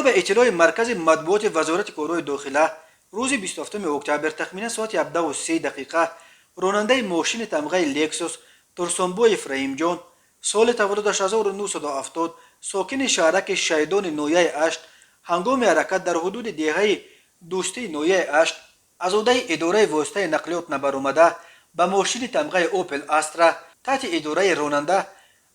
به اطلاع مرکز مطبوعات وزارت کارهای داخله روز 27 اکتبر تخمینا ساعت 17:03 راننده ماشین تمغه لکسوس ترسانبو افرایم جان سال تولدش 1970 ساکن شهرک شیدان نویه اشت هنگام حرکت در حدود دهه دوستی نویه اشت از عهده اداره واسطه نقلیات نبرآمده به ماشین تمغه اوپل استرا تحت اداره راننده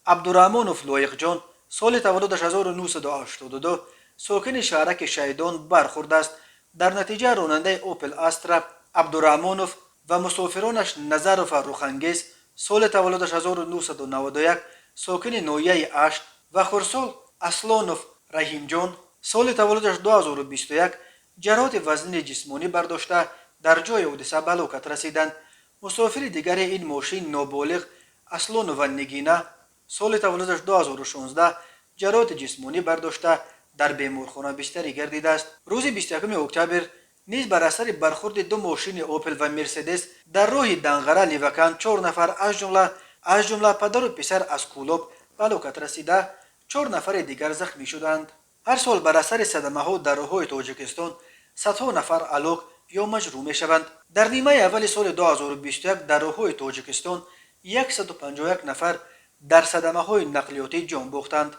عبدالرحمانوف لایق جان سال تولدش 1982 ساکن شهرک شیدان برخورد است. در نتیجه راننده اوپل استرا عبدالرحمانوف و مسافرانش نظرف روخانگیز سال تولدش 1991 ساکن نویه اشت و خورسال اصلانوف رحیم جان سال تولدش 2021 جراحت وزن جسمانی برداشته در جای حادثه به هلاکت رسیدند. مسافر دیگر این ماشین نابالغ اصلانوف نگینه سال تولدش 2016 جراحت جسمانی برداشته در بیمارخانه بستری گردیده است. روز 21 اکتبر نیز بر اثر برخورد دو ماشین اوپل و مرسدس در راه دنغره لیوکان 4 نفر از جمله پدر و پسر از کولوب به هلاکت رسیده 4 نفر دیگر زخمی شدند. هر سال بر اثر صدمه ها در راههای تاجیکستان صدها نفر هلاک یا مجروح می شوند. در نیمه اول سال 2021 در راههای تاجیکستان 151 نفر در صدمه های نقلیاتی جان باختند.